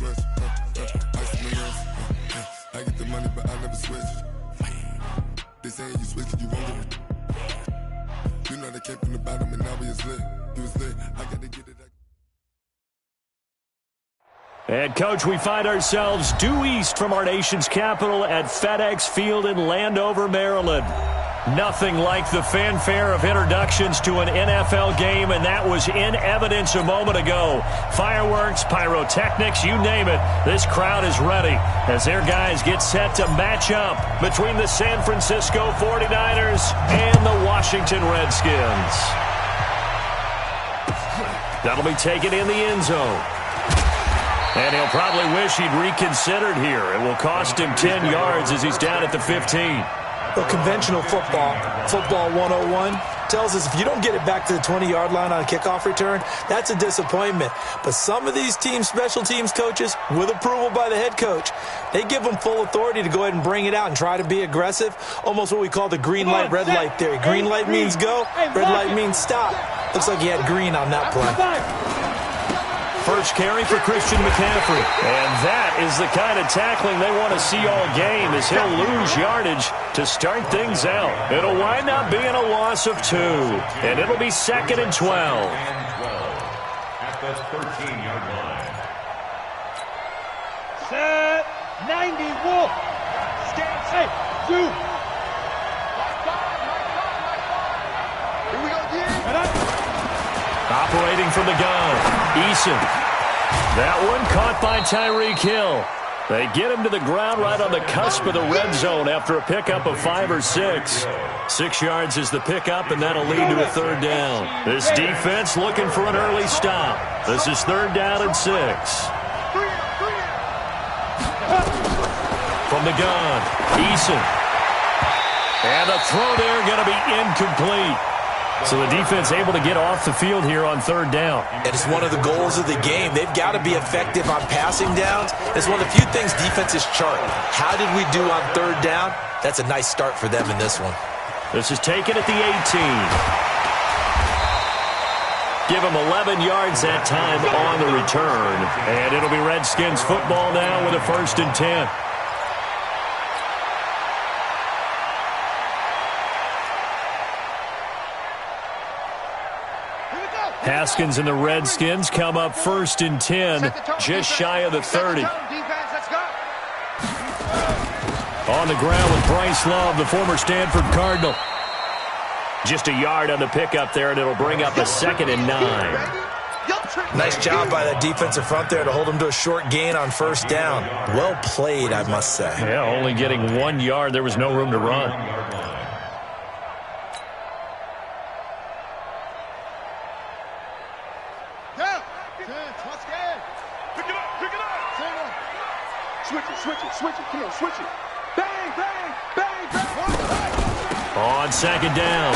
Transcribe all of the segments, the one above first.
much. Ice in the wrist. I get the money, but I never switch. They saying you switch, you won't get it. You know they came from the bottom and now we is lit. You was lit. I gotta get it. And, Coach, we find ourselves due east from our nation's capital at FedEx Field in Landover, Maryland. Nothing like the fanfare of introductions to an NFL game, and that was in evidence a moment ago. Fireworks, pyrotechnics, you name it. This crowd is ready as their guys get set to match up between the San Francisco 49ers and the Washington Redskins. That'll be taken in the end zone. And he'll probably wish he'd reconsidered here. It will cost him 10 yards as he's down at the 15. Well, conventional football 101, tells us if you don't get it back to the 20-yard line on a kickoff return, that's a disappointment. But some of these teams, special teams coaches, with approval by the head coach, they give them full authority to go ahead and bring it out and try to be aggressive, almost what we call the green light, red light theory. Green light means go, red light means stop. Looks like he had green on that play. First carry for Christian McCaffrey. And that is the kind of tackling they want to see all game as he'll lose yardage to start things out. It'll wind up being a loss of 2. And it'll be 2nd and 12. At the 13-yard line. Set. 90 Wolf. Stand safe. 2. Here we go again. Operating from the gun, Eason. That one caught by Tyreek Hill. They get him to the ground right on the cusp of the red zone after a pickup of 5 or 6. 6 yards is the pickup, and that'll lead to a 3rd down. This defense looking for an early stop. This is 3rd down and 6. From the gun, Eason. And the throw there going to be incomplete. So the defense able to get off the field here on 3rd down. And it's one of the goals of the game. They've got to be effective on passing downs. It's one of the few things defenses chart. How did we do on 3rd down? That's a nice start for them in this one. This is taken at the 18. Give him 11 yards that time on the return. And it'll be Redskins football now with a 1st and 10. Haskins and the Redskins come up 1st and 10, just shy of the 30. On the ground with Bryce Love, the former Stanford Cardinal. Just a yard on the pickup there, and it'll bring up a 2nd and 9. Nice job by the defensive front there to hold him to a short gain on 1st down. Well played, I must say. Yeah, only getting 1 yard. There was no room to run. Switch it, come on, switch it. Bang, bang, bang, bang. On 2nd down,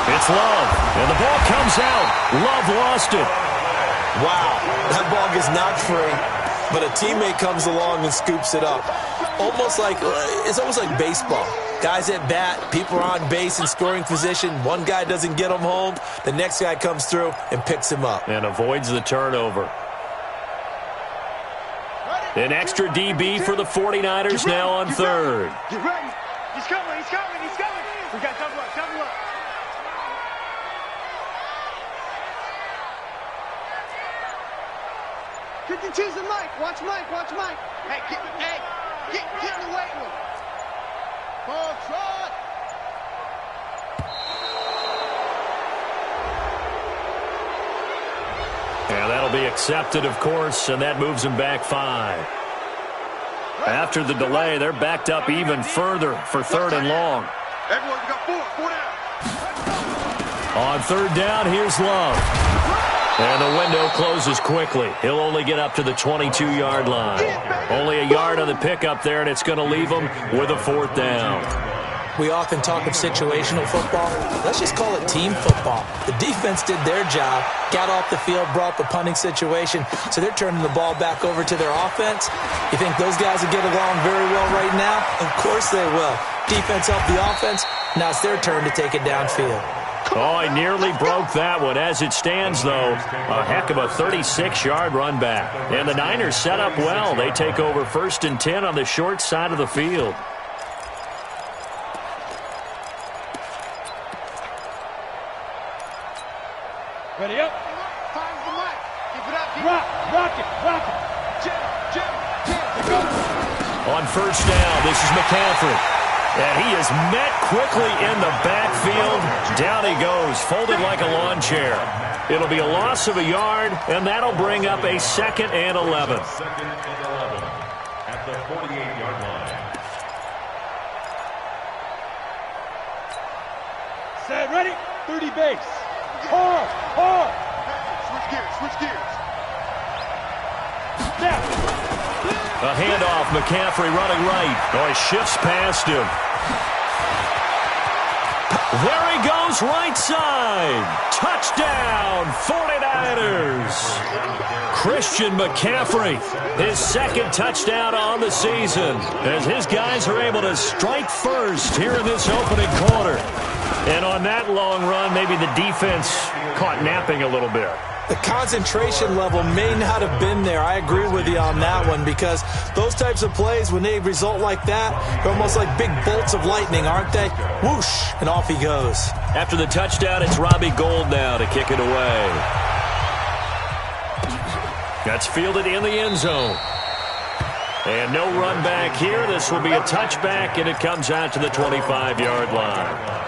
it's Love, and the ball comes out. Love lost it. Wow, that ball gets knocked free, but a teammate comes along and scoops it up. It's almost like baseball. Guys at bat, people are on base in scoring position. One guy doesn't get him home, the next guy comes through and picks him up. And avoids the turnover. An extra DB for the 49ers now on 3rd. Get ready. He's coming, he's coming, he's coming. We got double up, double up. Get the cheese and Mike. Watch Mike, watch Mike. Hey, get in the weight room. Ball trot. And that'll be accepted, of course, and that moves them back 5. After the delay, they're backed up even further for 3rd and long. Everyone, we got 4 down. On 3rd down, here's Love. And the window closes quickly. He'll only get up to the 22-yard line. Only a yard on the pickup there, and it's going to leave him with a 4th down. We often talk of situational football. Let's just call it team football. The defense did their job, got off the field, brought the punting situation, so they're turning the ball back over to their offense. You think those guys will get along very well right now? Of course they will. Defense helped the offense. Now it's their turn to take it downfield. Oh, he nearly broke that one. As it stands, though, a heck of a 36-yard run back. And the Niners set up well. They take over 1st and 10 on the short side of the field. Ready up. Finds the mic. Keep it up. Rock it. Jim. On 1st down, this is McCaffrey. And he is met quickly in the backfield. Down he goes, folded like a lawn chair. It'll be a loss of a yard, and that'll bring up a 2nd and 11. 2nd and 11 at the 48-yard line. Set, ready? 30 base. Hold. Switch gears. Now. A handoff, McCaffrey running right. Oh, he shifts past him. There he goes, right side. Touchdown, 49ers. Christian McCaffrey, his 2nd touchdown on the season, as his guys are able to strike first here in this opening quarter. And on that long run, maybe the defense caught napping a little bit. The concentration level may not have been there. I agree with you on that one, because those types of plays, when they result like that, they're almost like big bolts of lightning, aren't they? Whoosh, and off he goes. After the touchdown, it's Robbie Gould now to kick it away. That's fielded in the end zone. And no run back here. This will be a touchback, and it comes out to the 25-yard line.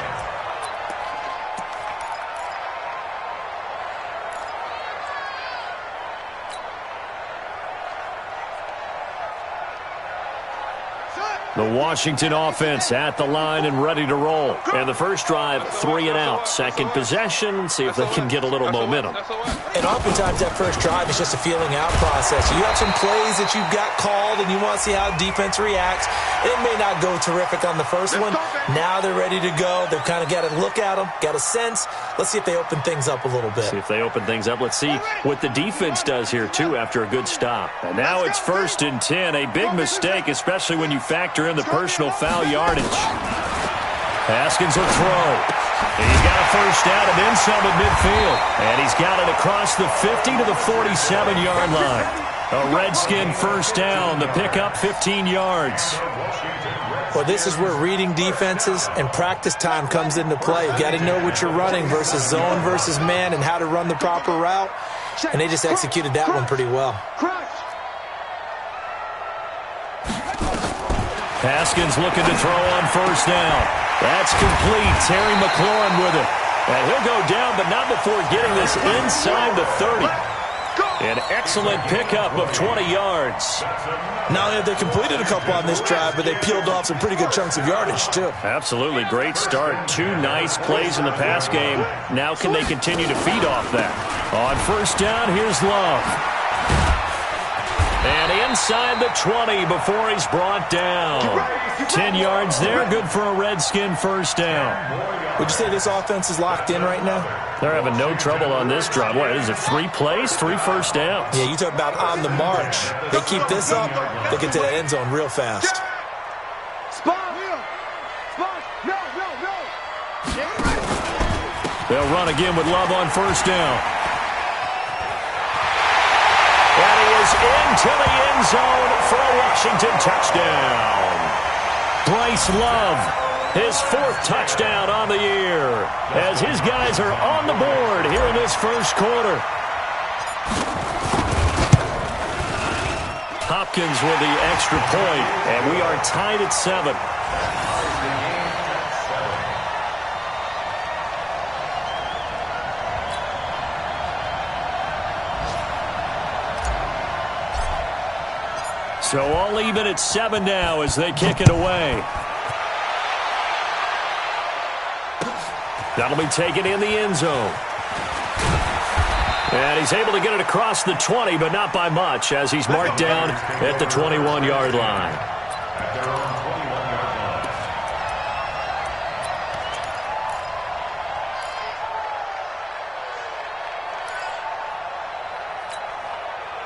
The Washington offense at the line and ready to roll. And the first drive, 3 and out. Second possession, see if they can get a little momentum. And oftentimes that first drive is just a feeling out process. You have some plays that you've got called and you want to see how defense reacts. It may not go terrific on the first one. Now they're ready to go. They've kind of got to look at them, got a sense. Let's see if they open things up a little bit. See if they open things up. Let's see what the defense does here, too, after a good stop. And now it's 1st and 10. A big mistake, especially when you factor in the personal foul yardage. Haskins will throw. And he's got a first down and then some at midfield. And he's got it across the 50 to the 47-yard line. A Redskin first down. The pickup 15 yards. Well, this is where reading defenses and practice time comes into play. You've got to know what you're running versus zone versus man and how to run the proper route. And they just executed that one pretty well. Haskins looking to throw on first down. That's complete. Terry McLaurin with it. And he'll go down, but not before getting this inside the 30. An excellent pickup of 20 yards. Not only have they completed a couple on this drive, but they peeled off some pretty good chunks of yardage, too. Absolutely. Great start. 2 nice plays in the pass game. Now can they continue to feed off that? On first down, here's Love. And inside the 20 before he's brought down. 10 yards there, good for a Redskin first down. Would you say this offense is locked in right now? They're having no trouble on this drive. What is it, 3 plays, 3 first downs? Yeah, you talk about on the march. They keep this up, they get to that end zone real fast. They'll run again with Love on first down. And he is into the end zone for a Washington touchdown. Bryce Love, his 4th touchdown on the year, as his guys are on the board here in this first quarter. Hopkins with the extra point, and we are tied at 7. So all even at 7 now as they kick it away. That'll be taken in the end zone. And he's able to get it across the 20, but not by much, as he's marked down at the 21-yard line.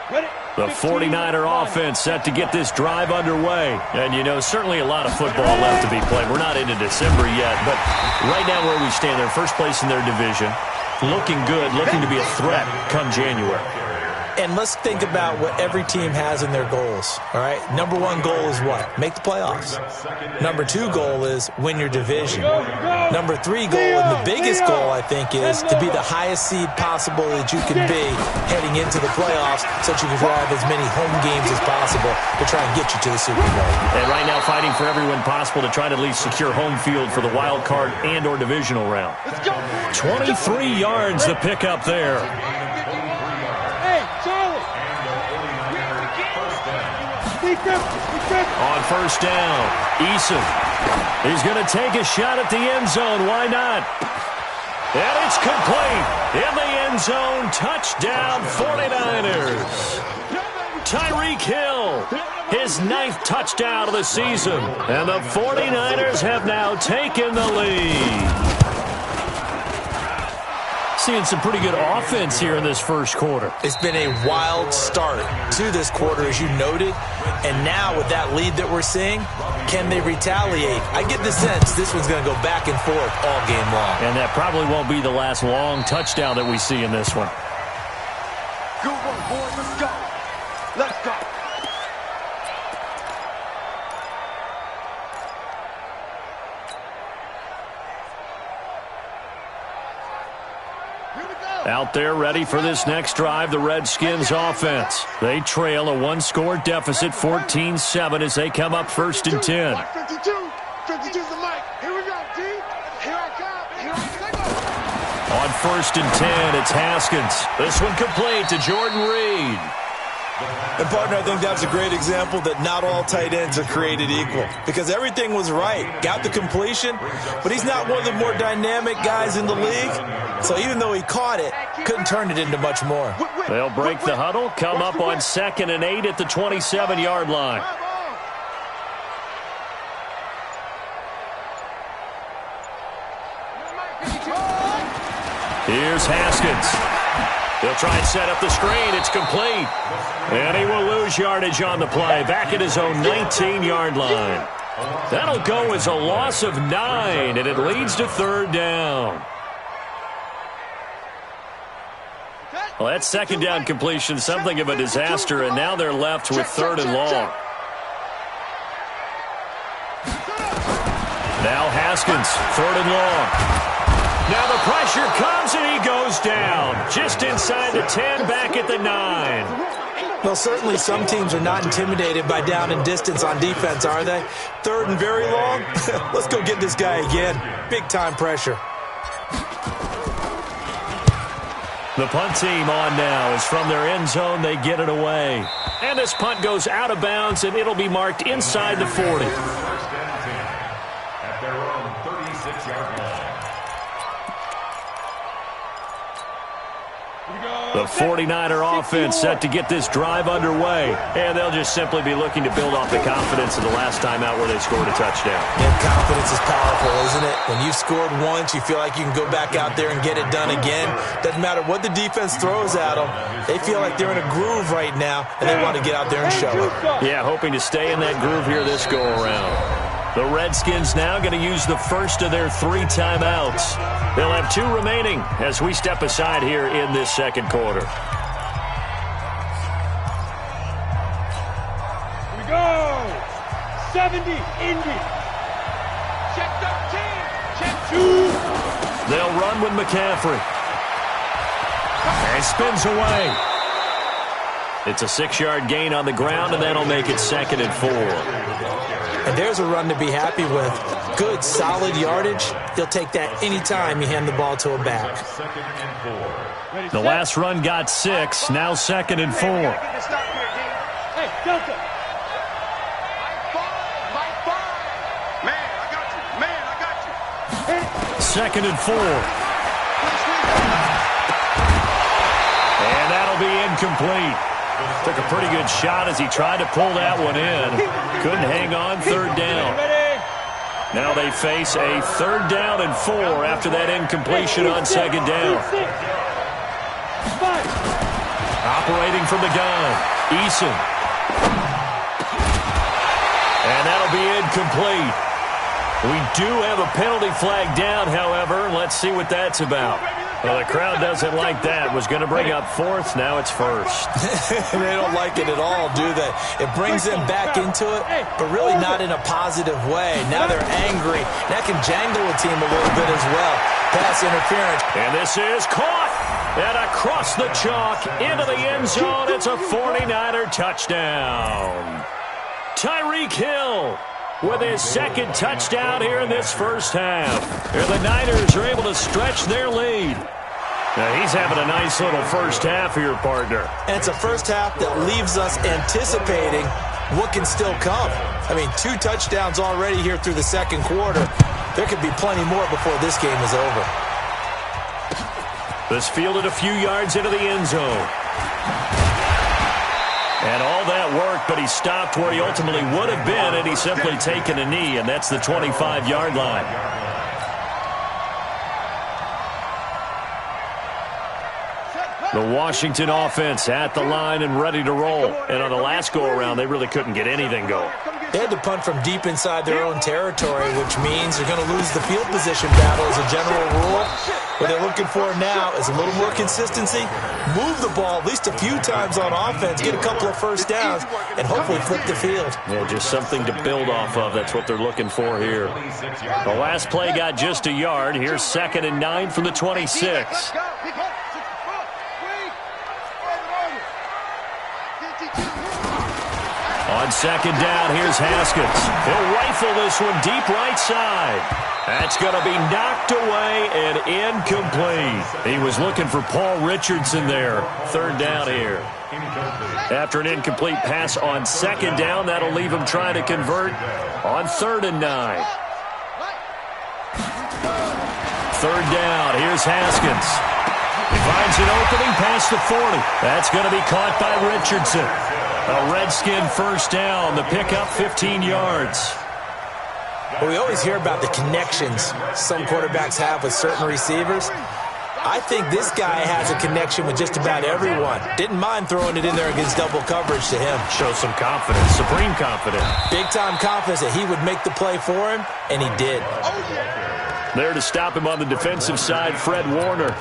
The 49er offense set to get this drive underway. And, you know, certainly a lot of football left to be played. We're not into December yet, but right now where we stand, they're first place in their division. Looking good, looking to be a threat come January. And let's think about what every team has in their goals, all right? Number one goal is what? Make the playoffs. Number two goal is win your division. Number three goal, and the biggest goal, I think, is to be the highest seed possible that you can be heading into the playoffs so that you can have as many home games as possible to try and get you to the Super Bowl. And right now fighting for every win possible to try to at least secure home field for the wild card and or divisional round. 23 yards the pickup there. On first down, Eason. He's going to take a shot at the end zone. Why not? And it's complete. In the end zone, touchdown 49ers. Tyreek Hill, his 9th touchdown of the season. And the 49ers have now taken the lead. Seeing some pretty good offense here in this first quarter. It's been a wild start to this quarter, as you noted. And now with that lead that we're seeing, can they retaliate? I get the sense this one's going to go back and forth all game long. And that probably won't be the last long touchdown that we see in this one. Good one, boys. Let's go. Let's go. Out there ready for this next drive, the Redskins offense. They trail a one-score deficit, 14-7, as they come up first and 10. 52. 52's the mic. Here we go, D. Here I come. Here I go. On first and 10, it's Haskins. This one complete to Jordan Reed. And, partner, I think that's a great example that not all tight ends are created equal because everything was right. Got the completion, but he's not one of the more dynamic guys in the league. So even though he caught it, couldn't turn it into much more. They'll break the huddle, come up on 2nd and 8 at the 27-yard line. Here's Haskins. He'll try and set up the screen. It's complete. And he will lose yardage on the play. Back at his own 19-yard line. That'll go as a loss of 9, and it leads to 3rd down. Well, that 2nd down completion, something of a disaster, and now they're left with 3rd and long. Now Haskins, 3rd and long. Now the pressure comes, and he goes down. Just inside the 10, back at the 9. Well, certainly some teams are not intimidated by down and distance on defense, are they? 3rd and very long? Let's go get this guy again. Big-time pressure. The punt team on now is from their end zone. They get it away. And this punt goes out of bounds, and it'll be marked inside the 40. At their own 36-yard line. The 49er offense set to get this drive underway. And they'll just simply be looking to build off the confidence of the last time out where they scored a touchdown. And confidence is powerful, isn't it? When you've scored once, you feel like you can go back out there and get it done again. Doesn't matter what the defense throws at them. They feel like they're in a groove right now, and they want to get out there and show it. Yeah, hoping to stay in that groove here this go-around. The Redskins now going to use the first of their 3 timeouts. They'll have 2 remaining as we step aside here in this second quarter. Here we go. 70, Indy. Check 13. Check 2. They'll run with McCaffrey. And spins away. It's a 6-yard gain on the ground, and that'll make it 2nd and 4. And there's a run to be happy with. Good, solid yardage. He'll take that anytime you hand the ball to a back. The last run got 6, now 2nd and 4. Hey, Delta. Man, I got you. Man, I got you. 2nd and 4. And that'll be incomplete. Took a pretty good shot as he tried to pull that one in. Couldn't hang on, 3rd down. Now they face a 3rd down and 4 after that incompletion on 2nd down. Operating from the gun, Eason. And that'll be incomplete. We do have a penalty flag down, however. Let's see what that's about. Well, the crowd doesn't like that. Was going to bring up fourth. Now it's first. They don't like it at all, do they? It brings them back into it, but really not in a positive way. Now they're angry. That can jangle a team a little bit as well. Pass interference. And this is caught. And across the chalk into the end zone. It's a 49er touchdown. Tyreek Hill with his second touchdown here in this first half. Here the Niners are able to stretch their lead. Now he's having a nice little first half here, partner. And it's a first half that leaves us anticipating what can still come. I mean, 2 touchdowns already here through the second quarter. There could be plenty more before this game is over. This fielded a few yards into the end zone. And all that work, but he stopped where he ultimately would have been, and he's simply taken a knee, and that's the 25-yard line. The Washington offense at the line and ready to roll. And on the last go-around, they really couldn't get anything going. They had to punt from deep inside their own territory, which means they're going to lose the field position battle as a general rule. What they're looking for now is a little more consistency, move the ball at least a few times on offense, get a couple of first downs, and hopefully flip the field. Yeah, just something to build off of. That's what they're looking for here. The last play got just a yard. Here's 2nd and 9 from the 26. On second down, here's Haskins. He'll rifle this one deep right side. That's going to be knocked away and incomplete. He was looking for Paul Richardson there. 3rd down here. After an incomplete pass on second down, that'll leave him trying to convert on 3rd and 9. 3rd down, here's Haskins. He finds an opening past the 40. That's going to be caught by Richardson. A Redskin first down. The pickup 15 yards. Well, we always hear about the connections some quarterbacks have with certain receivers. I think this guy has a connection with just about everyone. Didn't mind throwing it in there against double coverage to him. Show some confidence, supreme confidence. Big-time confidence that he would make the play for him, and he did. There to stop him on the defensive side, Fred Warner.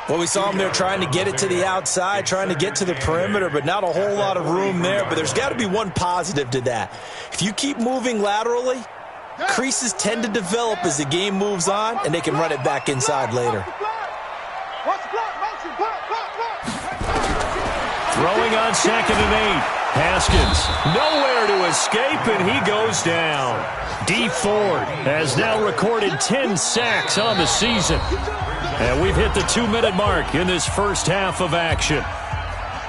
Well, we saw him there trying to get it to the outside, trying to get to the perimeter, but not a whole lot of room there. But there's got to be one positive to that. If you keep moving laterally, creases tend to develop as the game moves on, and they can run it back inside later. Throwing on 2nd and 8. Haskins nowhere to escape, and he goes down. D. Ford has now recorded 10 sacks on the season. And we've hit the 2-minute mark in this first half of action.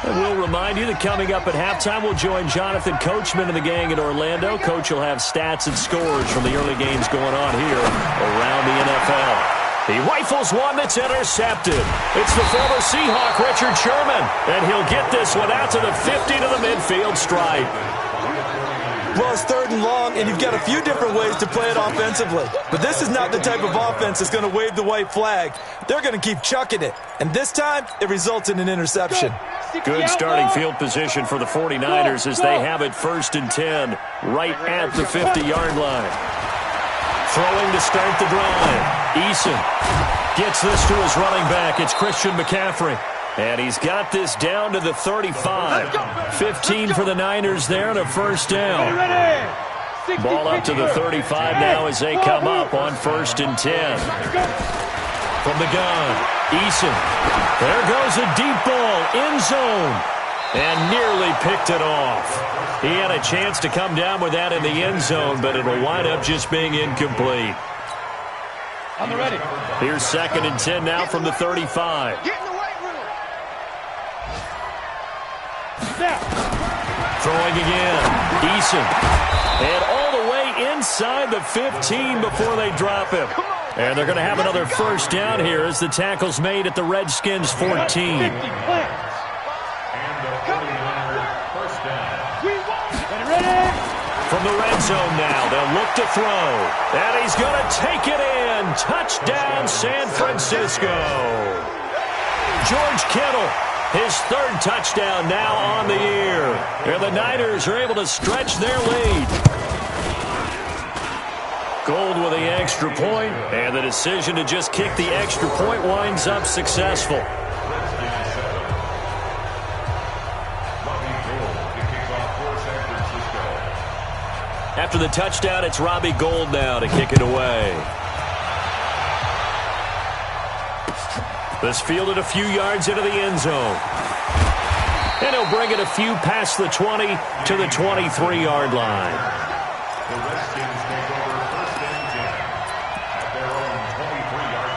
And we'll remind you that coming up at halftime, we'll join Jonathan Coachman and the gang in Orlando. Coach will have stats and scores from the early games going on here around the NFL. He rifles one that's intercepted. It's the former Seahawk, Richard Sherman. And he'll get this one out to the 50 to the midfield stripe. Well, it's 3rd and long, and you've got a few different ways to play it offensively. But this is not the type of offense that's going to wave the white flag. They're going to keep chucking it. And this time, it results in an interception. Good starting field position for the 49ers as they have it 1st and 10 right at the 50-yard line. Throwing to start the drive. Eason gets this to his running back. It's Christian McCaffrey. And he's got this down to the 35. 15 for the Niners there and a first down. Ball up to the 35 now as they come up on 1st and 10. From the gun, Eason. There goes a deep ball, end zone. And nearly picked it off. He had a chance to come down with that in the end zone, but it'll wind up just being incomplete. On the ready. Here's 2nd and 10 now from the 35. Throwing again. Eason. And all the way inside the 15 before they drop him. And they're going to have another first down here as the tackle's made at the Redskins 14. From the red zone now, they'll look to throw. And he's going to take it in. Touchdown, San Francisco. George Kittle His third touchdown now on the year. And the Niners are able to stretch their lead. Gold with the extra point, and the decision to just kick the extra point winds up successful. After the touchdown, it's Robbie Gould now to kick it away. This fielded a few yards into the end zone. And he'll bring it a few past the 20 to the 23-yard line. The Redskins take over first and 10 at their own 23-yard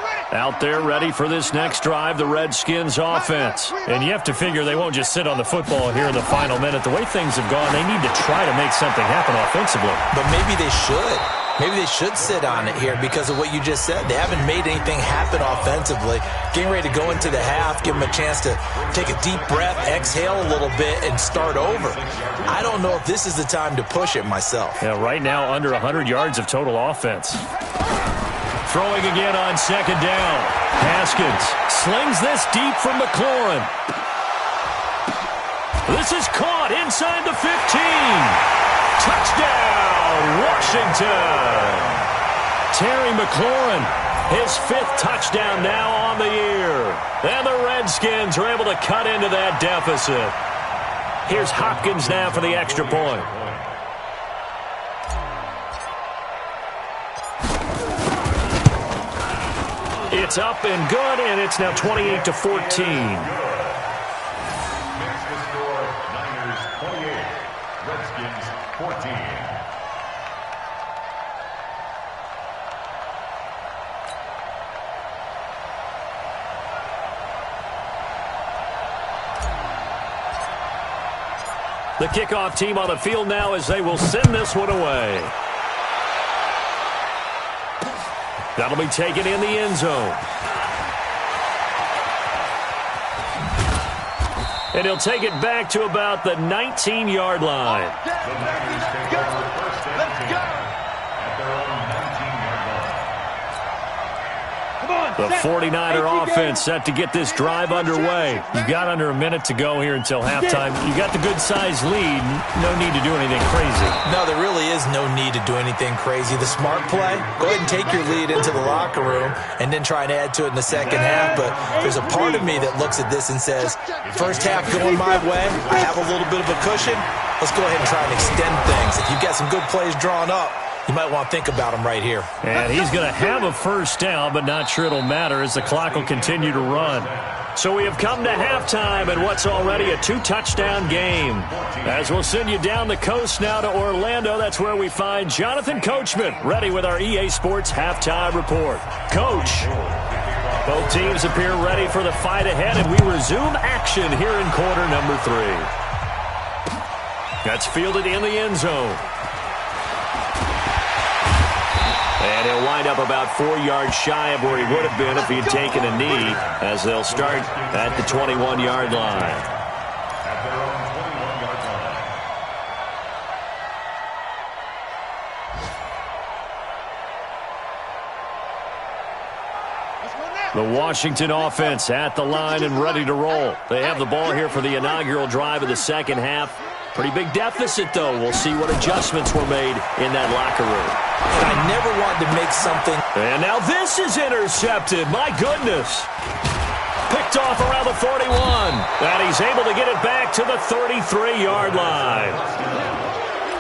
line. Out there ready for this next drive, the Redskins offense. And you have to figure they won't just sit on the football here in the final minute. The way things have gone, they need to try to make something happen offensively. But maybe they should. Maybe they should sit on it here because of what you just said. They haven't made anything happen offensively. Getting ready to go into the half, give them a chance to take a deep breath, exhale a little bit, and start over. I don't know if this is the time to push it myself. Yeah, right now under 100 yards of total offense. Throwing again on second down. Haskins slings this deep from McLaurin. This is caught inside the 15. Touchdown, Washington. Terry McLaurin, his 5th touchdown now on the year. And the Redskins are able to cut into that deficit. Here's Hopkins now for the extra point. It's up and good, and it's now 28-14. Redskins 14. The kickoff team on the field now as they will send this one away. That'll be taken in the end zone. And he'll take it back to about the 19-yard line. The Niners take over first and 10 at their own 19-yard line. The 49er offense set to get this drive underway. You've got under a minute to go here until halftime. You got the good-sized lead. No need to do anything crazy. No, there really is no need to do anything crazy. The smart play, go ahead and take your lead into the locker room and then try and add to it in the second half. But there's a part of me that looks at this and says, first half going my way, I have a little bit of a cushion. Let's go ahead and try and extend things. If you've got some good plays drawn up, you might want to think about them right here. And he's going to have a first down, but not sure it'll matter as the clock will continue to run. So we have come to halftime in what's already a 2-touchdown game. As we'll send you down the coast now to Orlando, that's where we find Jonathan Coachman ready with our EA Sports halftime report. Coach, both teams appear ready for the fight ahead, and we resume action here in quarter number 3. That's fielded in the end zone. And he'll wind up about 4 yards shy of where he would have been if he had taken a knee, as they'll start at the 21-yard line. At their own 21-yard line. The Washington offense at the line and ready to roll. They have the ball here for the inaugural drive of the second half. Pretty big deficit, though. We'll see what adjustments were made in that locker room. I never wanted to make something. And now this is intercepted. My goodness. Picked off around the 41. And he's able to get it back to the 33-yard line.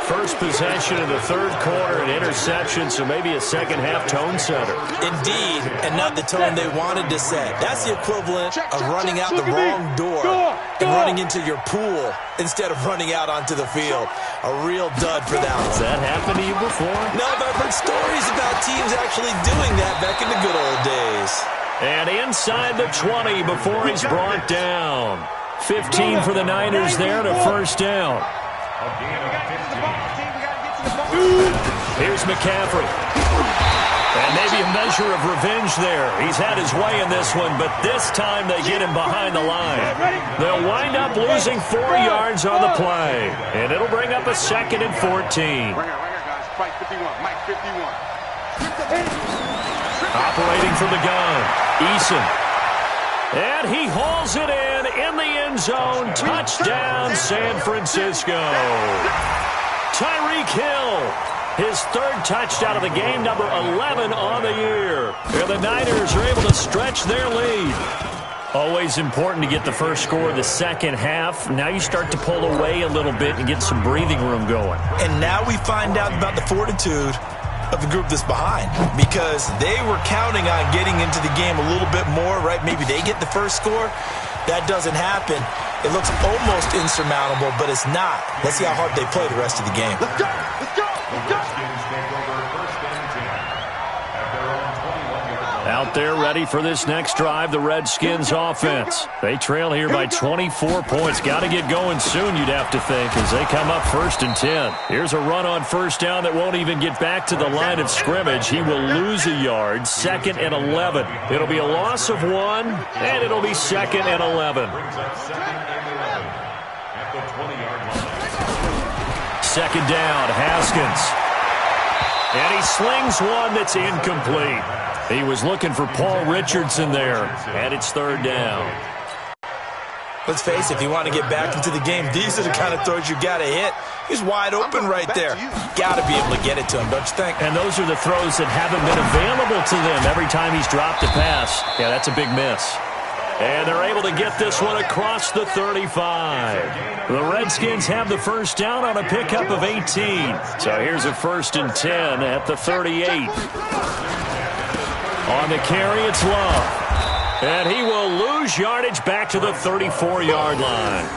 First possession in the third quarter, an interception, so maybe a second-half tone setter. Indeed, and not the tone they wanted to set. That's the equivalent of running out the wrong door and running into your pool instead of running out onto the field. A real dud for that one. Has that happened to you before? No, but I've heard stories about teams actually doing that back in the good old days. And inside the 20 before he's brought down. 15 for the Niners there to first down. Here's McCaffrey. And maybe a measure of revenge there. He's had his way in this one, but this time they get him behind the line. They'll wind up losing 4 yards on the play. And it'll bring up a 2nd and 14. Right here, guys. Fight 51. Mike 51. Operating from the gun, Eason. And he hauls it in the end zone. Touchdown, San Francisco. Tyreek Hill, his third touchdown of the game, number 11 on the year. And the Niners are able to stretch their lead. Always important to get the first score of the second half. Now you start to pull away a little bit and get some breathing room going. And now we find out about the fortitude of the group that's behind, because they were counting on getting into the game a little bit more, right? Maybe they get the first score. That doesn't happen. It looks almost insurmountable, but it's not. Let's see how hard they play the rest of the game. Let's go! Let's go! Let's go! Out there ready for this next drive, the Redskins offense. They trail here by 24 points. Got to get going soon, you'd have to think, as they come up 1st and 10. Here's a run on first down that won't even get back to the line of scrimmage. He will lose a yard, 2nd and 11. It'll be a loss of 1, and it'll be 2nd and 11. Second down, Haskins. And he slings one that's incomplete. He was looking for Paul Richardson there, and it's 3rd down. Let's face it, if you want to get back into the game, these are the kind of throws you got to hit. He's wide open right there. Got to be able to get it to him, don't you think? And those are the throws that haven't been available to them every time he's dropped a pass. Yeah, that's a big miss. And they're able to get this one across the 35. The Redskins have the first down on a pickup of 18. So here's a 1st and 10 at the 38. On the carry, it's Love. And he will lose yardage back to the 34-yard line.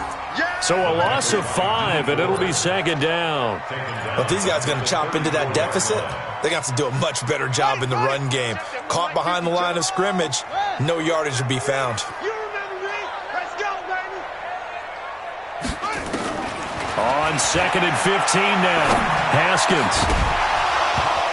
So a loss of 5, and it'll be 2nd down. Well, if these guys are going to chop into that deficit, they're going to have to do a much better job in the run game. Caught behind the line of scrimmage, no yardage to be found. You remember me? Let's go, baby! On 2nd and 15 now, Haskins.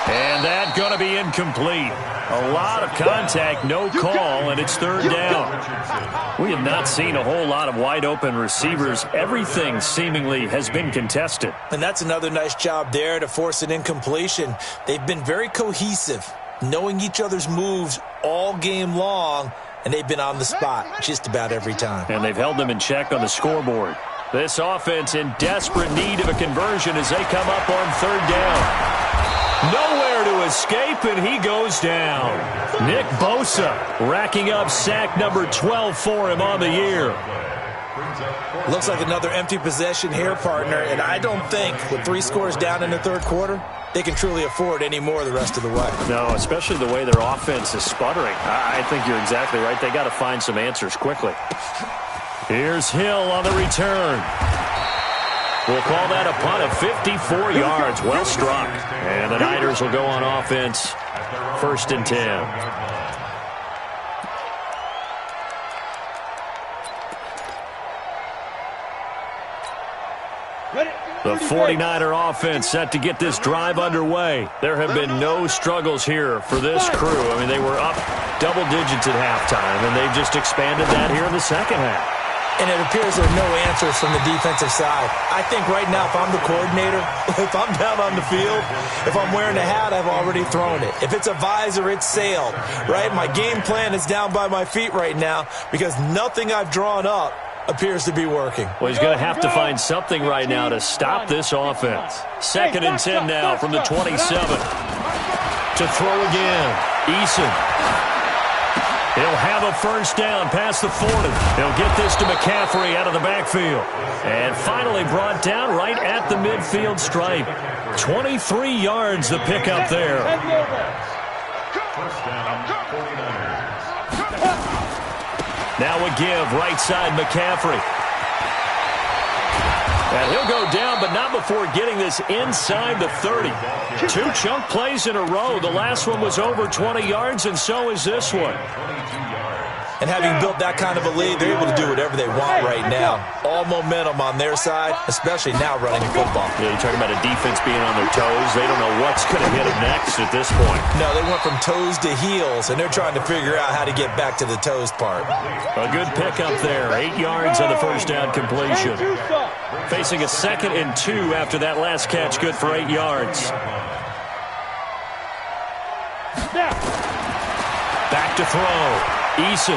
And that's going to be incomplete. A lot of contact, no call, and it's 3rd down. We have not seen a whole lot of wide-open receivers. Everything seemingly has been contested. And that's another nice job there to force an incompletion. They've been very cohesive, knowing each other's moves all game long, and they've been on the spot just about every time. And they've held them in check on the scoreboard. This offense in desperate need of a conversion as they come up on 3rd down. Nowhere to escape, and he goes down. Nick Bosa racking up sack number 12 for him on the year. Looks like another empty possession here, partner, and I don't think with 3 scores down in the 3rd quarter, they can truly afford any more the rest of the way. No, especially the way their offense is sputtering. I think you're exactly right. They got to find some answers quickly. Here's Hill on the return. We'll call that a punt of 54 yards. Well struck. And the Niners will go on offense. 1st and 10. The 49er offense set to get this drive underway. There have been no struggles here for this crew. I mean, they were up double digits at halftime, and they've just expanded that here in the second half. And it appears there are no answers from the defensive side. I think right now, if I'm the coordinator, if I'm down on the field, if I'm wearing a hat, I've already thrown it. If it's a visor, it's sailed, right? My game plan is down by my feet right now because nothing I've drawn up appears to be working. Well, he's going to have to find something right now to stop this offense. 2nd and 10 now from the 27. To throw again. Eason. He'll have a first down past the 40. He'll get this to McCaffrey out of the backfield. And finally brought down right at the midfield stripe. 23 yards the pickup there. Now a give right side McCaffrey. And he'll go down, but not before getting this inside the 30. 2 chunk plays in a row. The last one was over 20 yards, and so is this one. And having built that kind of a lead, they're able to do whatever they want right now. All momentum on their side, especially now running football. Yeah, you're talking about a defense being on their toes. They don't know what's going to hit them next at this point. No, they went from toes to heels, and they're trying to figure out how to get back to the toes part. A good pickup there. 8 yards on the first down completion. Facing a 2nd and 2 after that last catch, good for 8 yards. Back to throw. Eason.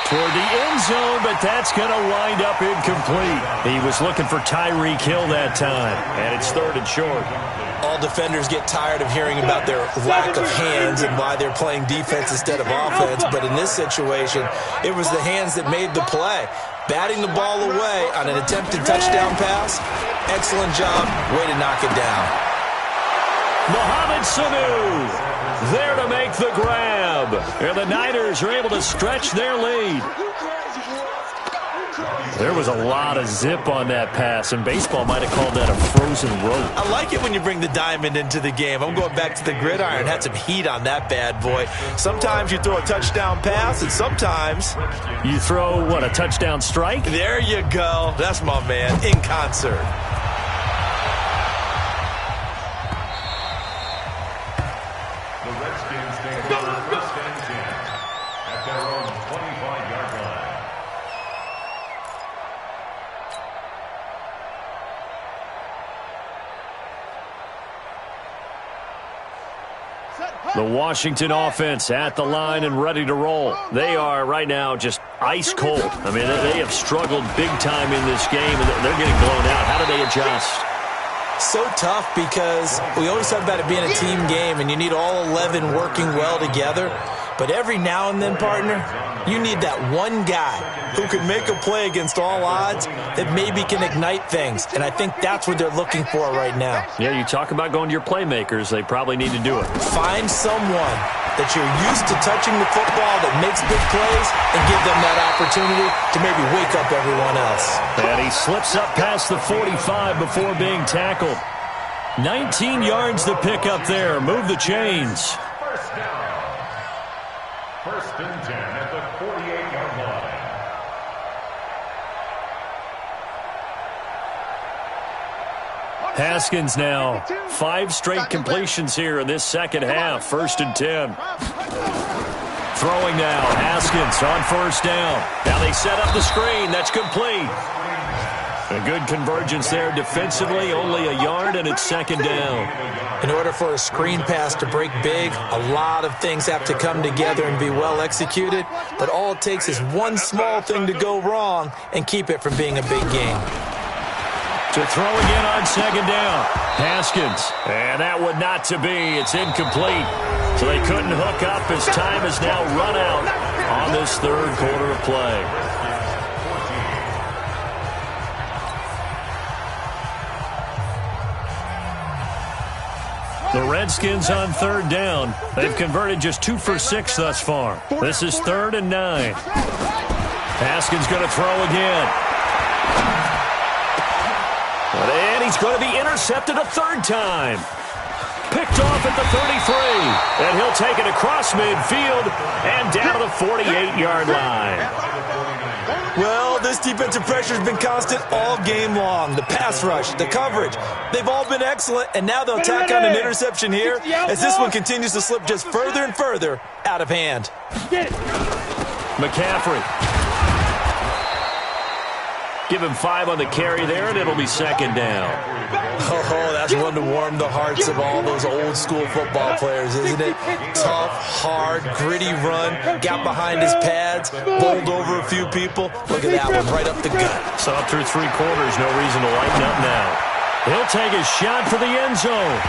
toward the end zone, but that's going to wind up incomplete. He was looking for Tyreek Hill that time, and it's 3rd and short. All defenders get tired of hearing about their lack of hands and why they're playing defense instead of offense, but in this situation, it was the hands that made the play. Batting the ball away on an attempted touchdown pass, excellent job, way to knock it down. Mohamed Sanu there to make the grab. And the Niners are able to stretch their lead. There was a lot of zip on that pass, and baseball might have called that a frozen rope. I like it when you bring the diamond into the game. I'm going back to the gridiron. Had some heat on that bad boy. Sometimes you throw a touchdown pass, and sometimes you throw, what, a touchdown strike? There you go. That's my man, in concert. The Redskins take over 1st and 10 at their own 25-yard line. The Washington offense at the line and ready to roll. They are right now just ice cold. I mean, they have struggled big time in this game, and they're getting blown out. How do they adjust? So tough because we always talk about it being a team game, and you need all 11 working well together. But every now and then, partner, you need that one guy who can make a play against all odds that maybe can ignite things. And I think that's what they're looking for right now. Yeah, you talk about going to your playmakers. They probably need to do it. Find someone that you're used to touching the football that makes big plays and give them that opportunity to maybe wake up everyone else. And he slips up past the 45 before being tackled. 19 yards to pick up there. Move the chains. 1st and 10 at the 48-yard line. Haskins now. 5 straight completions here in this second half. 1st and 10. Throwing now. Haskins on 1st down. Now they set up the screen. That's complete. A good convergence there defensively. Only a yard, and it's 2nd down. In order for a screen pass to break big, a lot of things have to come together and be well executed. But all it takes is one small thing to go wrong and keep it from being a big game. To throw again on 2nd down. Haskins. And that would not to be. It's incomplete. So they couldn't hook up as time has now run out on this 3rd quarter of play. The Redskins on 3rd down. They've converted just 2 for 6 thus far. This is 3rd and 9. Haskins going to throw again. And he's going to be intercepted a 3rd time. Picked off at the 33. And he'll take it across midfield and down to the 48-yard line. Well, this defensive pressure has been constant all game long. The pass rush, the coverage, they've all been excellent, and now they'll tack on an interception here as this one continues to slip just further and further out of hand. McCaffrey. Give him 5 on the carry there, and it'll be 2nd down. Oh, that's one to warm the hearts of all those old-school football players, isn't it? Tough, hard, gritty run, got behind his pads, bowled over a few people. Look at that one, right up the gut. So up through 3 quarters, no reason to lighten up now. He'll take his shot for the end zone,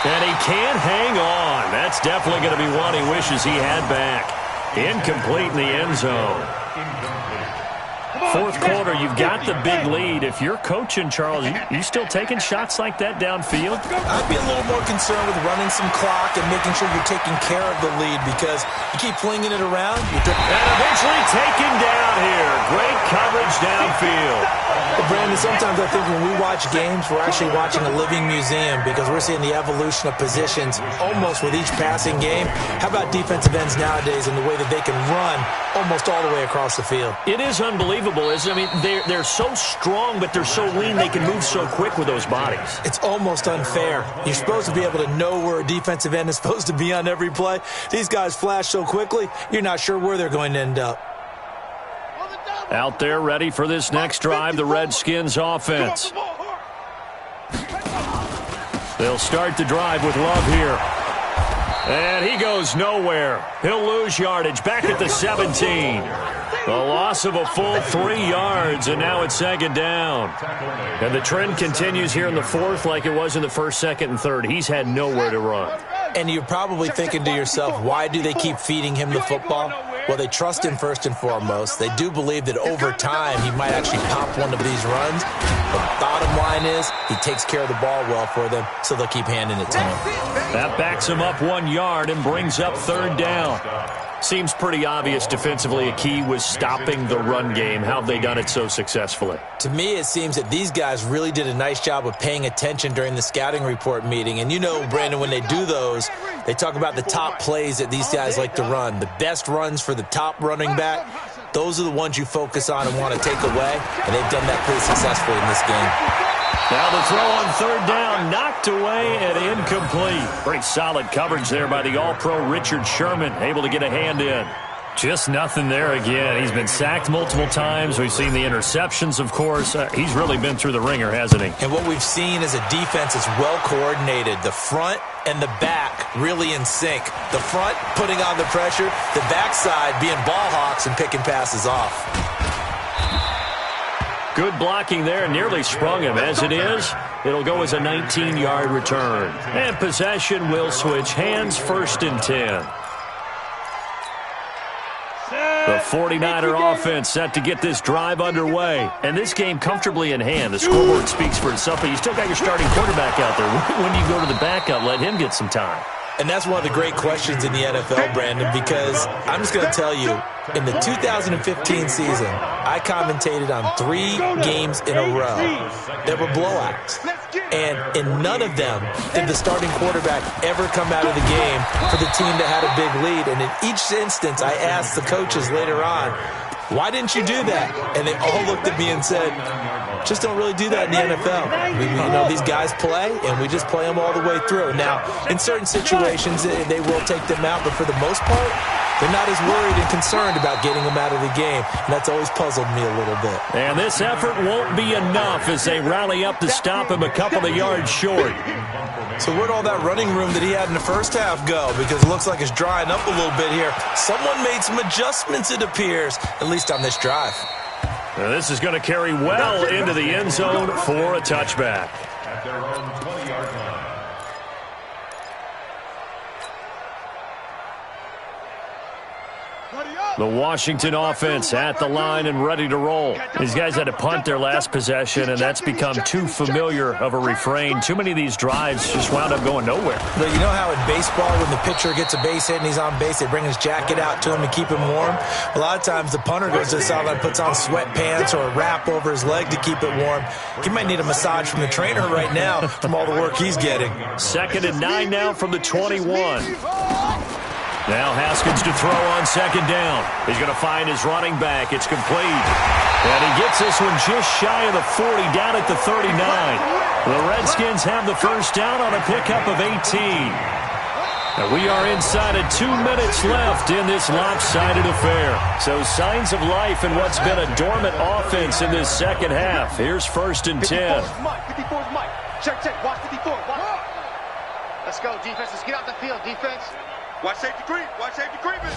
and he can't hang on. That's definitely going to be one he wishes he had back. Incomplete in the end zone. 4th quarter, you've got the big lead. If you're coaching, Charles, you still taking shots like that downfield? I'd be a little more concerned with running some clock and making sure you're taking care of the lead because you keep flinging it around. And eventually taken down here. Great coverage downfield. Well, Brandon, sometimes I think when we watch games, we're actually watching a living museum because we're seeing the evolution of positions almost with each passing game. How about defensive ends nowadays and the way that they can run almost all the way across the field? It is unbelievable, isn't it? I mean, they're so strong, but they're so lean they can move so quick with those bodies. It's almost unfair. You're supposed to be able to know where a defensive end is supposed to be on every play. These guys flash so quickly, you're not sure where they're going to end up. Out there ready for this next drive, the Redskins offense. They'll start the drive with Love here. And he goes nowhere. He'll lose yardage back at the 17. A loss of a full 3 yards, and now it's second down. And the trend continues here in the fourth like it was in the first, second, and third. He's had nowhere to run. And you're probably thinking to yourself, why do they keep feeding him the football? Well, they trust him first and foremost. They do believe that over time he might actually pop one of these runs. But the bottom line is he takes care of the ball well for them, so they'll keep handing it to him. That backs him up 1 yard and brings up third down. Seems pretty obvious defensively a key was stopping the run game. How have they done it so successfully? To me, it seems that these guys really did a nice job of paying attention during the scouting report meeting. And you know, Brandon, when they do those, they talk about the top plays that these guys like to run. The best runs for the top running back, those are the ones you focus on and want to take away. And they've done that pretty successfully in this game. Now the throw on third down, knocked away and incomplete. Pretty solid coverage there by the All-Pro Richard Sherman, able to get a hand in. Just nothing there again. He's been sacked multiple times. We've seen the interceptions, of course. He's really been through the ringer, hasn't he? And what we've seen is a defense that's well coordinated. The front and the back really in sync. The front putting on the pressure, the backside being ball hawks and picking passes off. Good blocking there, nearly sprung him. As it is, it'll go as a 19-yard return. And possession will switch hands, first and 10. The 49er offense set to get this drive underway. And this game comfortably in hand. The scoreboard speaks for itself, but you still got your starting quarterback out there. When do you go to the backup? Let him get some time. And that's one of the great questions in the NFL, Brandon, because I'm just going to tell you, in the 2015 season, I commentated on 3 games in a row that were blowouts. And in none of them did the starting quarterback ever come out of the game for the team that had a big lead. And in each instance, I asked the coaches later on, why didn't you do that? And they all looked at me and said, just don't really do that in the NFL. These guys play, and we just play them all the way through. Now, in certain situations, they will take them out, but for the most part, they're not as worried and concerned about getting them out of the game. And that's always puzzled me a little bit. And this effort won't be enough as they rally up to stop him a couple of yards short. So where'd all that running room that he had in the first half go? Because it looks like it's drying up a little bit here. Someone made some adjustments, it appears, at least on this drive. Now this is going to carry well into the end zone for a touchback. At their own 20-yard line. The Washington offense at the line and ready to roll. These guys had to punt their last possession, and that's become too familiar of a refrain. Too many of these drives just wound up going nowhere. But you know how in baseball, when the pitcher gets a base hit and he's on base, they bring his jacket out to him to keep him warm? A lot of times the punter goes to the sideline, puts on sweatpants or a wrap over his leg to keep it warm. He might need a massage from the trainer right now from all the work he's getting. 2nd and 9 now from the 21. Now Haskins to throw on 2nd down. He's going to find his running back. It's complete. And he gets this one just shy of the 40, down at the 39. The Redskins have the first down on a pickup of 18. And we are inside of 2 minutes left in this lopsided affair. So signs of life in what's been a dormant offense in this second half. Here's 1st and 10. 54's Mike. Check. Watch 54. Let's go, defense. Let's get out the field, defense. Watch safety creep. Watch safety creeping.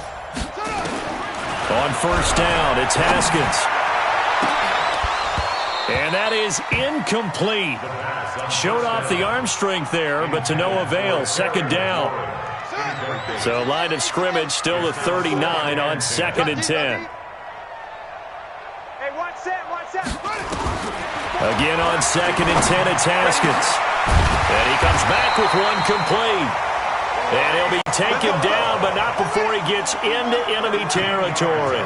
On 1st down, it's Haskins. And that is incomplete. Showed off the arm strength there, but to no avail. 2nd down. So line of scrimmage still the 39 on 2nd and 10. Hey, watch that. Again on 2nd and 10, it's Haskins. And he comes back with one complete. And he'll be taken down, but not before he gets into enemy territory.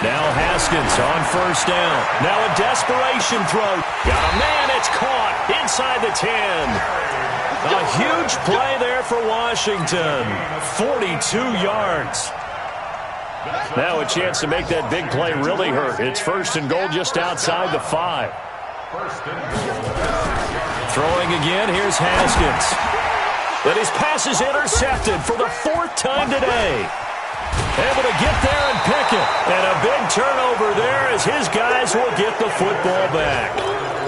Now Haskins on 1st down. Now a desperation throw. Got a man, it's caught inside the 10. A huge play there for Washington. 42 yards. Now a chance to make that big play really hurt. It's 1st and goal just outside the 5. Throwing again, here's Haskins. But his pass is intercepted for the 4th time today. Able to get there and pick it. And a big turnover there as his guys will get the football back.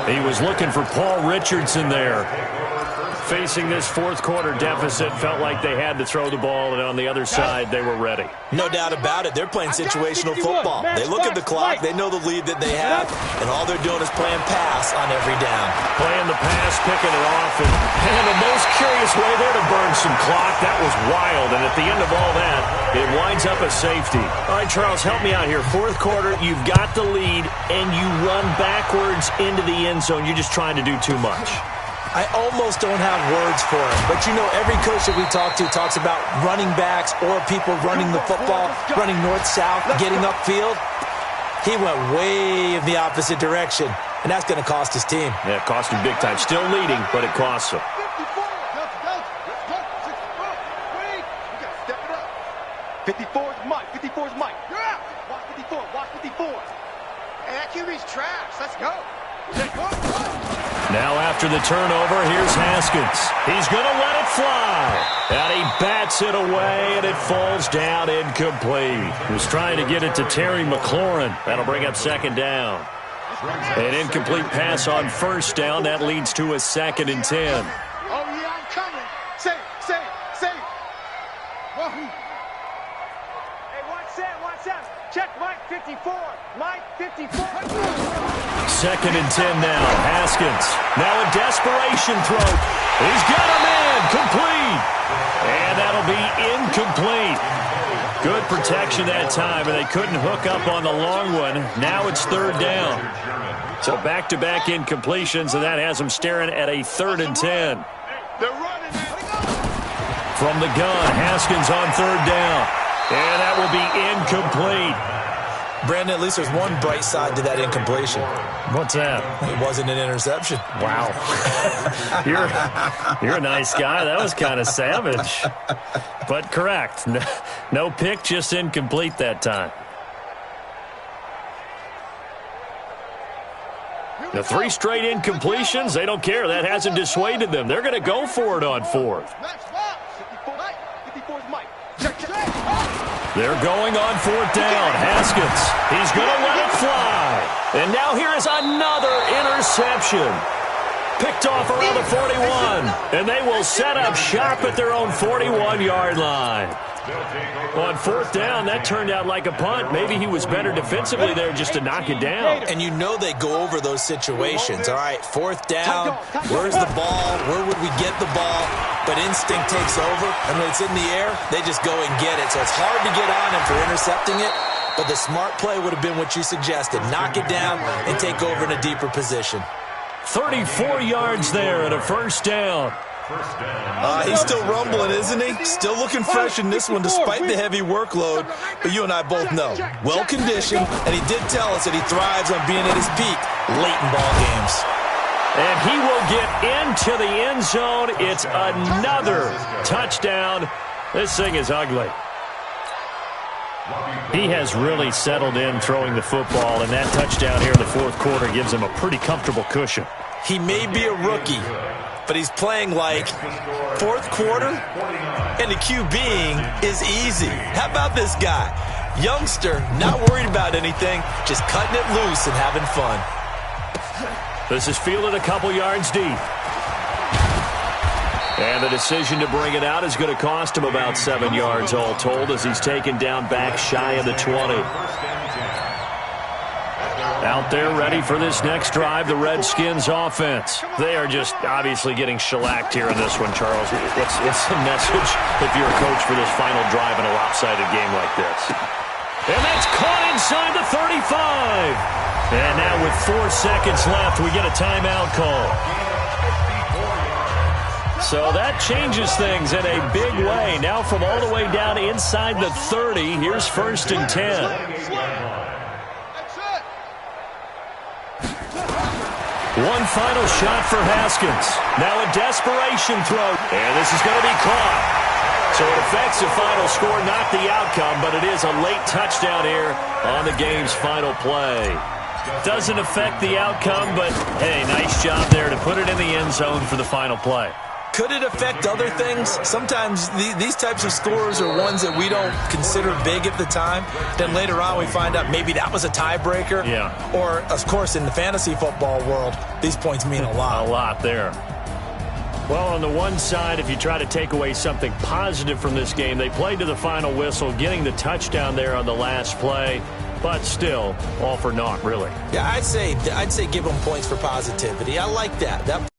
He was looking for Paul Richardson there. facing this fourth quarter deficit, felt like they had to throw the ball, and on the other side, they were ready. No doubt about it. They're playing situational football. They look at the clock, they know the lead that they have, and all they're doing is playing pass on every down. Playing the pass, picking it off, and the most curious way there to burn some clock. That was wild, and at the end of all that, it winds up a safety. All right, Charles, help me out here. Fourth quarter, you've got the lead, and you run backwards into the end zone. You're just trying to do too much. I almost don't have words for it, but you know every coach that we talk to talks about running backs or people running the football, running north-south, getting upfield. He went way in the opposite direction, and that's going to cost his team. Yeah, it cost him big time. Still leading, but it costs him. 54 is Mike. 54 is Mike. You're out. Watch 54. Watch 54. Hey, that QB's trash. Let's go. Now after the turnover, here's Haskins. He's going to let it fly. And he bats it away, and it falls down incomplete. He was trying to get it to Terry McLaurin. That'll bring up second down. An incomplete pass on first down. That leads to a 2nd and 10. Oh, yeah, I'm coming. Save. Wahoo. Hey, watch that. Check Mike 54. Mike 54. 2nd and 10 now. Haskins. Now a desperation throw. He's got a man. Complete. And that'll be incomplete. Good protection that time, and they couldn't hook up on the long one. Now it's 3rd down. So back-to-back incompletions, and that has them staring at a 3rd and 10. They're running. From the gun, Haskins on 3rd down. And that will be incomplete. Brandon, at least there's one bright side to that incompletion. What's that? It wasn't an interception. Wow. You're a nice guy. That was kind of savage. But correct. No pick, just incomplete that time. The 3 straight incompletions, they don't care. That hasn't dissuaded them. They're going to go for it on 4th. 54 is Mike. Check. They're going on 4th down. Haskins, he's going to let it fly. And now here is another interception. Picked off around the 41. And they will set up shop at their own 41-yard line. On 4th down, that turned out like a punt. Maybe he was better defensively there just to knock it down. And you know they go over those situations. All right, 4th down, where's the ball? Where would we get the ball? But instinct takes over, and when it's in the air, they just go and get it. So it's hard to get on him for intercepting it, but the smart play would have been what you suggested. Knock it down and take over in a deeper position. 34 yards there and a 1st down. He's still rumbling, isn't he? Still looking fresh in this one despite the heavy workload. But you and I both know, well-conditioned, and he did tell us that he thrives on being at his peak late in ball games. And he will get into the end zone. It's another touchdown. This thing is ugly. He has really settled in throwing the football, and that touchdown here in the 4th quarter gives him a pretty comfortable cushion. He may be a rookie, but he's playing like 4th quarter, and the QBing is easy. How about this guy? Youngster, not worried about anything, just cutting it loose and having fun. This is fielded a couple yards deep. And the decision to bring it out is going to cost him about 7 yards all told as he's taken down back shy of the 20. Out there ready for this next drive, the Redskins offense. They are just obviously getting shellacked here in this one, Charles. What's the message if you're a coach for this final drive in a lopsided game like this? And that's caught inside the 35. And now with 4 seconds left, we get a timeout call. So that changes things in a big way. Now from all the way down inside the 30, here's 1st and 10. One final shot for Haskins. Now a desperation throw. And this is going to be caught. So it affects the final score, not the outcome, but it is a late touchdown here on the game's final play. Doesn't affect the outcome, but hey, nice job there to put it in the end zone for the final play. Could it affect other things? Sometimes these types of scores are ones that we don't consider big at the time. Then later on we find out maybe that was a tiebreaker. Yeah. Or, of course, in the fantasy football world, these points mean a lot. A lot there. Well, on the one side, if you try to take away something positive from this game, they played to the final whistle, getting the touchdown there on the last play, but still all for naught, really. Yeah, I'd say give them points for positivity. I like that. That